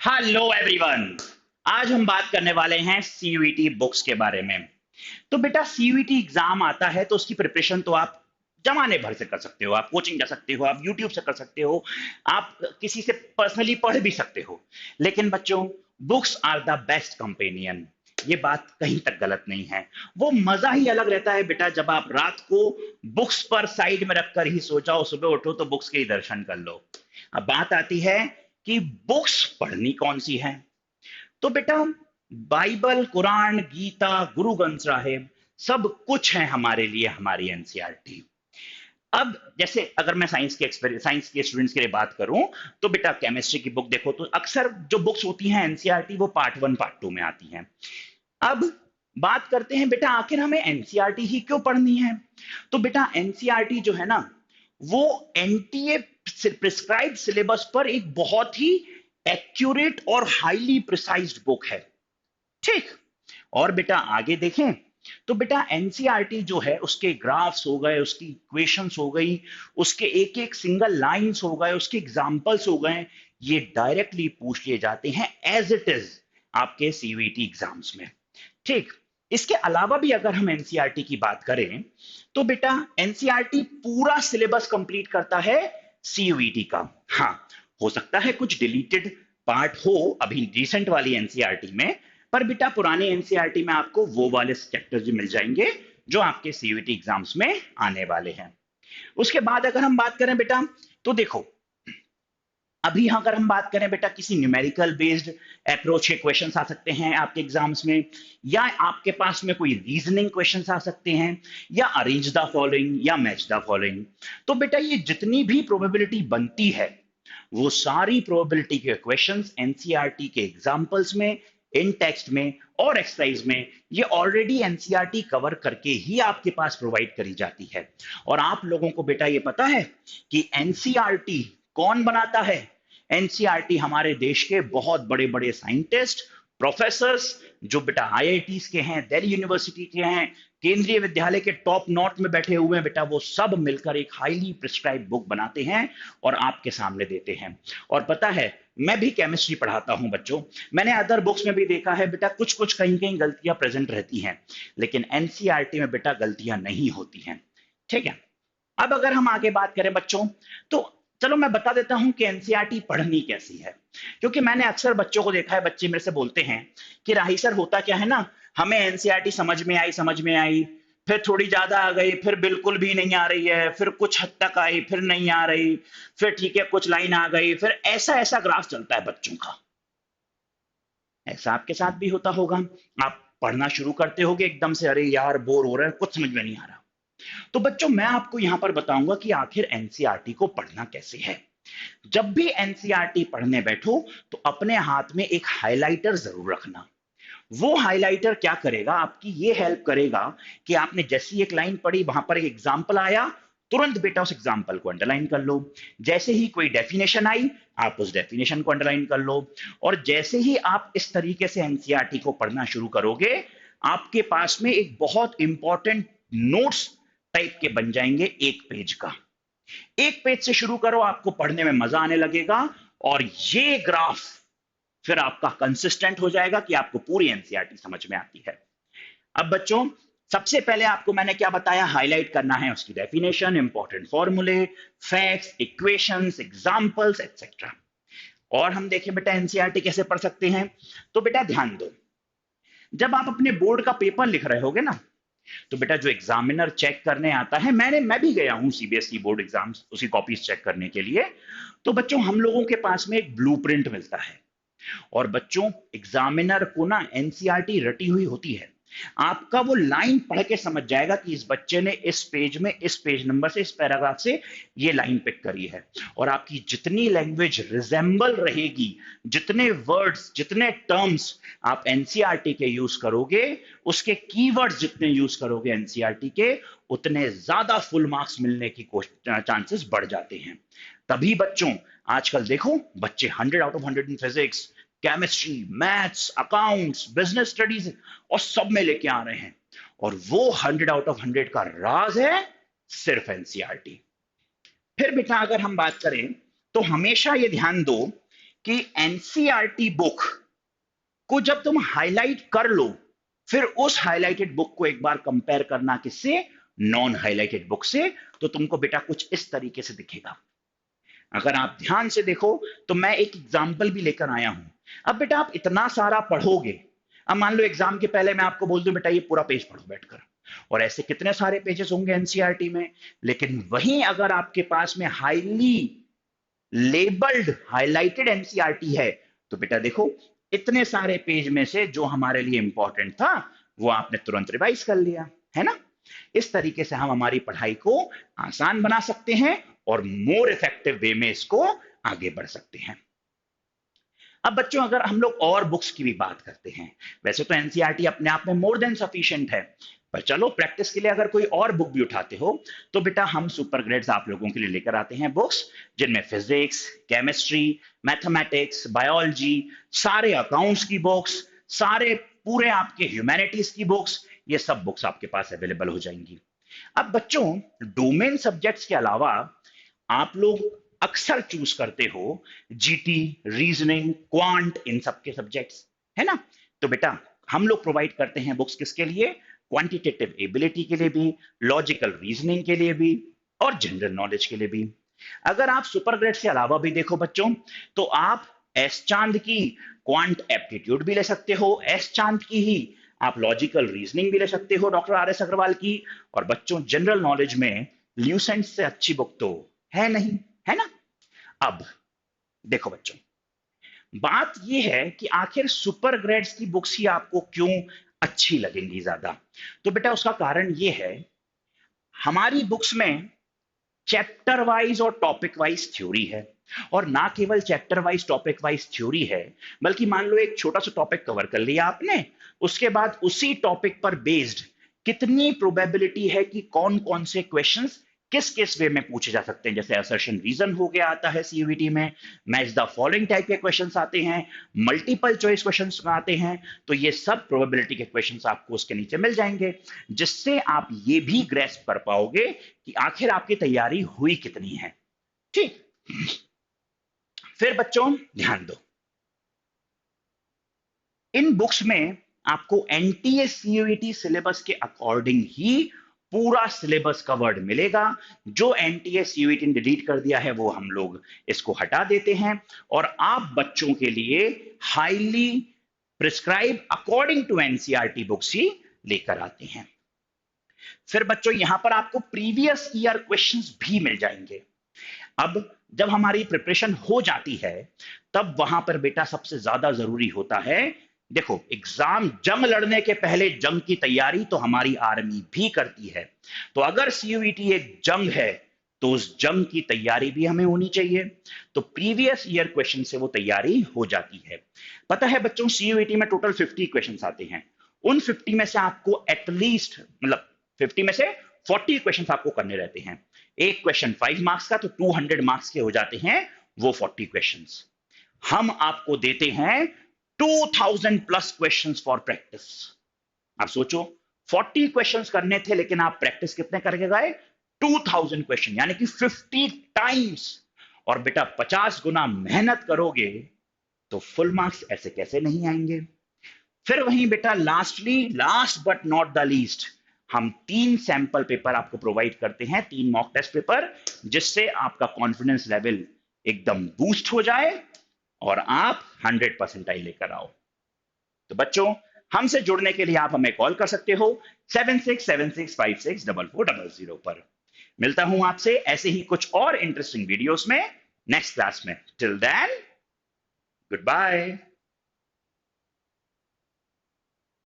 Hello everyone. आज हम बात करने वाले हैं सीयूईटी बुक्स के बारे में। तो बेटा सीयूईटी एग्जाम आता है तो उसकी प्रिपरेशन तो आप जमाने भर से कर सकते हो। आप कोचिंग जा सकते हो, आप यूट्यूब से कर सकते हो, आप किसी से पर्सनली पढ़ भी सकते हो। लेकिन बच्चों, books are the best companion. ये बात कहीं तक गलत नहीं है। वो मजा ही अलग रहता है बेटा जब आप रात को बुक्स पर साइड में रखकर ही सो जाओ, सुबह उठो तो बुक्स के ही दर्शन कर लो। अब बात आती है कि बुक्स पढ़नी कौन सी है। तो बेटा, बाइबल, कुरान, गीता, गुरु ग्रंथ साहिब सब कुछ है हमारे लिए, हमारी एनसीईआरटी। अब जैसे अगर मैं साइंस के स्टूडेंट्स के लिए बात करूं, तो बेटा केमिस्ट्री की बुक देखो तो अक्सर जो बुक्स होती हैं एनसीईआरटी वो पार्ट वन पार्ट टू में आती हैं। अब बात करते हैं बेटा, आखिर हमें एनसीईआरटी ही क्यों पढ़नी है। तो बेटा एनसीईआरटी जो है ना, वो एनटीए प्रिस्क्राइब्ड सिलेबस पर एक बहुत ही एक्यूरेट और हाईली प्रिसाइज्ड बुक है। ठीक। और बेटा आगे देखें तो बेटा एनसीईआरटी जो है उसके ग्राफ्स हो गए, उसकी इक्वेशंस हो गई, उसके एक एक सिंगल लाइंस हो गए, उसके एग्जांपल्स हो गए, ये डायरेक्टली पूछ लिए जाते हैं एज इट इज आपके सीयूईटी एग्जाम्स में। ठीक। इसके अलावा भी अगर हम एनसीईआरटी की बात करें तो बेटा एनसीईआरटी पूरा सिलेबस कंप्लीट करता है सीयूईटी का। हाँ, हो सकता है कुछ डिलीटेड पार्ट हो अभी रिसेंट वाली एनसीईआरटी में, पर बेटा पुराने एनसीईआरटी में आपको वो वाले चैप्टर्स भी मिल जाएंगे जो आपके सीयूईटी एग्जाम्स में आने वाले हैं। उसके बाद अगर हम बात करें बेटा, तो देखो अभी अगर हम बात करें बेटा, किसी न्यूमेरिकल बेस्ड अप्रोच के क्वेश्चंस आ सकते हैं आपके एग्जाम्स में, या आपके पास में कोई रीजनिंग क्वेश्चंस आ सकते हैं, या अरेंज द फॉलोइंग या मैच द फॉलोइंग। तो बेटा ये जितनी भी प्रोबेबिलिटी बनती है वो सारी प्रोबेबिलिटी के क्वेश्चंस एनसीईआरटी के एग्जाम्पल्स में, इन टेक्स्ट में और एक्सरसाइज में ये ऑलरेडी एनसीईआरटी कवर करके ही आपके पास प्रोवाइड करी जाती है। और आप लोगों को बेटा ये पता है कि एनसीईआरटी कौन बनाता है। एनसीईआरटी हमारे देश के बहुत बड़े बड़े साइंटिस्ट, प्रोफेसर्स, जो बेटा आईआईटीज के हैं, दिल्ली यूनिवर्सिटी के हैं, केंद्रीय विद्यालय के टॉप नॉट में बैठे हुए हैं बेटा, वो सब मिलकर एक हाईली प्रिस्क्राइब बुक बनाते हैं और आपके सामने देते हैं। और पता है, मैं भी केमिस्ट्री पढ़ाता हूं बच्चों। मैंने अदर बुक्स में भी देखा है बेटा, कुछ कुछ कहीं कहीं गलतियां प्रेजेंट रहती हैं, लेकिन एनसीईआरटी में बेटा गलतियां नहीं होती हैं। ठीक है। अब अगर हम आगे बात करें बच्चों, तो चलो मैं बता देता हूं कि एनसीईआरटी पढ़नी कैसी है। क्योंकि मैंने अक्सर बच्चों को देखा है, बच्चे मेरे से बोलते हैं कि राही सर होता क्या है ना, हमें एनसीईआरटी समझ में आई, फिर थोड़ी ज्यादा आ गई, फिर बिल्कुल भी नहीं आ रही है, फिर कुछ हद तक आई, फिर नहीं आ रही, फिर ठीक है कुछ लाइन आ गई, फिर ऐसा ऐसा ग्राफ चलता है बच्चों का। ऐसा आपके साथ भी होता होगा। आप पढ़ना शुरू करते होगे एकदम से, अरे यार बोर हो रहा है, कुछ समझ में नहीं आ रहा। तो बच्चों मैं आपको यहां पर बताऊंगा कि आखिर एनसीईआरटी को पढ़ना कैसे है। जब भी एनसीईआरटी पढ़ने बैठो तो अपने हाथ में एक हाइलाइटर जरूर रखना। वो हाइलाइटर क्या करेगा, आपकी ये हेल्प करेगा कि आपने जैसी एक लाइन पढ़ी, वहां पर एक एग्जाम्पल आया, तुरंत बेटा उस एग्जाम्पल को अंडरलाइन कर लो। जैसे ही कोई डेफिनेशन आई, आप उस डेफिनेशन को अंडरलाइन कर लो। और जैसे ही आप इस तरीके से एनसीईआरटी को पढ़ना शुरू करोगे, आपके पास में एक बहुत इंपॉर्टेंट नोट्स टाइप के बन जाएंगे एक पेज का। एक पेज से शुरू करो, आपको पढ़ने में मजा आने लगेगा। और ये ग्राफ फिर आपका कंसिस्टेंट हो जाएगा कि आपको पूरी एनसीईआरटी समझ में आती है। अब बच्चों, सबसे पहले आपको मैंने क्या बताया, हाईलाइट करना है उसकी डेफिनेशन, इंपॉर्टेंट फॉर्मूले, फैक्ट्स, इक्वेशंस, एग्जांपल्स एक्सेट्रा। और हम देखें बेटा एनसीईआरटी कैसे पढ़ सकते हैं। तो बेटा ध्यान दो, जब आप अपने बोर्ड का पेपर लिख रहे होगे ना, तो बेटा जो एग्जामिनर चेक करने आता है, मैं भी गया हूं सीबीएसई बोर्ड एग्जाम्स उसकी कॉपीज चेक करने के लिए। तो बच्चों हम लोगों के पास में एक ब्लूप्रिंट मिलता है। और बच्चों एग्जामिनर को ना एनसीईआरटी रटी हुई होती है। आपका वो लाइन पढ़ के समझ जाएगा कि इस बच्चे ने इस पेज में, इस पेज नंबर से, इस पैराग्राफ से ये लाइन पिक करी है। और आपकी जितनी लैंग्वेज रिजेंबल रहेगी, जितने वर्ड्स, जितने टर्म्स आप एनसीईआरटी के यूज करोगे, उसके कीवर्ड्स जितने यूज करोगे एनसीईआरटी के, उतने ज्यादा फुल मार्क्स मिलने की चांसेस बढ़ जाते हैं। तभी बच्चों आजकल देखो, बच्चे 100 out of 100 in physics, chemistry, maths, accounts, business studies और सब में लेके आ रहे हैं। और वो 100 आउट ऑफ 100 का राज है सिर्फ एनसीईआरटी। फिर बेटा अगर हम बात करें तो हमेशा ये ध्यान दो कि एनसीईआरटी बुक को जब तुम हाईलाइट कर लो, फिर उस हाईलाइटेड बुक को एक बार कंपेयर करना किससे, नॉन हाईलाइटेड बुक से, तो तुमको बेटा कुछ इस तरीके से दिखेगा। अगर आप ध्यान से देखो तो मैं एक एग्जांपल भी लेकर आया हूं। अब बेटा आप इतना सारा पढ़ोगे, अब मान लो एग्जाम के पहले मैं आपको बोल दूं बेटा ये पूरा पेज पढ़ो बैठकर, और ऐसे कितने सारे पेजेस होंगे एनसीईआरटी में। लेकिन वहीं अगर आपके पास में हाईली लेबल्ड हाईलाइटेड एनसीईआरटी है, तो बेटा देखो इतने सारे पेज में से जो हमारे लिए इंपॉर्टेंट था वो आपने तुरंत रिवाइज कर लिया, है ना। इस तरीके से हम हमारी पढ़ाई को आसान बना सकते हैं और मोर इफेक्टिव वे में इसको आगे बढ़ सकते हैं। अब बच्चों अगर हम लोग और बुक्स की भी बात करते हैं, वैसे तो एनसीईआरटी अपने आप में मोर देन सफिशिएंट है, पर चलो प्रैक्टिस के लिए अगर कोई और बुक भी उठाते हो तो बेटा हम सुपर ग्रेड्स आप लोगों के लिए लेकर आते हैं बुक्स, जिनमें फिजिक्स, केमिस्ट्री, मैथमेटिक्स, बायोलॉजी, सारे अकाउंट्स की बुक्स, सारे पूरे आपके ह्यूमैनिटीज की बुक्स, ये सब बुक्स आपके पास अवेलेबल हो जाएंगी। अब बच्चों डोमेन सब्जेक्ट्स के अलावा आप लोग अक्सर चूज करते हो जीटी, रीजनिंग, क्वांट, इन सब के सब्जेक्ट्स, है ना। तो बेटा हम लोग प्रोवाइड करते हैं बुक्स किसके लिए, क्वांटिटेटिव एबिलिटी के लिए भी, लॉजिकल रीजनिंग के लिए भी, और जनरल नॉलेज के लिए भी। अगर आप सुपर ग्रेड्स के अलावा भी देखो बच्चों, तो आप एस चांद की क्वांट एप्टीट्यूड भी ले सकते हो, एस चांद की ही आप लॉजिकल रीजनिंग भी ले सकते हो डॉक्टर आर एस अग्रवाल की, और बच्चों जनरल नॉलेज में ल्यूसेंट से अच्छी बुक तो है नहीं, है ना। अब देखो बच्चों बात यह है कि आखिर सुपर ग्रेड्स की बुक्स ही आपको क्यों अच्छी लगेंगी ज्यादा। तो बेटा उसका कारण यह है, हमारी बुक्स में चैप्टर वाइज और टॉपिक वाइज थ्योरी है, और ना केवल chapter wise topic wise theory है, बल्कि मान लो एक छोटा सा टॉपिक कवर कर लिया आपने, उसके बाद उसी टॉपिक पर बेस्ड कितनी प्रोबेबिलिटी है कि कौन कौन से क्वेश्चंस किस किस वे में पूछे जा सकते हैं। जैसे असर्शन रीजन हो गया आता है सीयूईटी में, मैच द फॉलोइंग टाइप के क्वेश्चंस आते हैं, मल्टीपल चॉइस क्वेश्चंस आते हैं, तो ये सब प्रोबेबिलिटी के क्वेश्चंस आपको उसके नीचे मिल जाएंगे, जिससे आप ये भी ग्रेस्प कर पाओगे कि आखिर आपकी तैयारी हुई कितनी है। ठीक, फिर बच्चों ध्यान दो, इन बुक्स में आपको एनटीए सीयूईटी सिलेबस के अकॉर्डिंग ही पूरा सिलेबस कवर्ड मिलेगा। जो एनटीए सीयूईटी ने डिलीट कर दिया है वो हम लोग इसको हटा देते हैं, और आप बच्चों के लिए highly prescribe according to NCERT books ही लेकर आते हैं। फिर बच्चों यहां पर आपको प्रीवियस ईयर क्वेश्चंस भी मिल जाएंगे। अब जब हमारी प्रिपरेशन हो जाती है तब वहां पर बेटा सबसे ज्यादा जरूरी होता है, देखो एग्जाम जंग लड़ने के पहले जंग की तैयारी तो हमारी आर्मी भी करती है, तो अगर सीयूईटी एक जंग है तो उस जंग की तैयारी भी हमें होनी चाहिए। तो प्रीवियस ईयर क्वेश्चन से वो तैयारी हो जाती है। पता है बच्चों सीयूईटी में टोटल 50 क्वेश्चंस आते हैं, उन 50 में से आपको एटलीस्ट मतलब 50 में से 40 क्वेश्चंस आपको करने रहते हैं। एक क्वेश्चन 5 मार्क्स का, तो 200 मार्क्स के हो जाते हैं वो 40 क्वेश्चंस। हम आपको देते हैं 2000 प्लस क्वेश्चंस फॉर प्रैक्टिस। आप सोचो 40 क्वेश्चंस करने थे लेकिन आप प्रैक्टिस कितने करके गए, 2000 क्वेश्चन, यानी कि 50 टाइम्स। और बेटा 50 गुना मेहनत करोगे तो फुल मार्क्स ऐसे कैसे नहीं आएंगे। फिर वहीं बेटा last but not the least, हम 3 सैंपल पेपर आपको प्रोवाइड करते हैं, 3 मॉक टेस्ट पेपर, जिससे आपका कॉन्फिडेंस लेवल एकदम बूस्ट हो जाए और आप 100% आई लेकर आओ। तो बच्चों हमसे जुड़ने के लिए आप हमें कॉल कर सकते हो 7676564400 पर। मिलता हूं आपसे ऐसे ही कुछ और इंटरेस्टिंग वीडियोस में नेक्स्ट क्लास में। Till then good bye.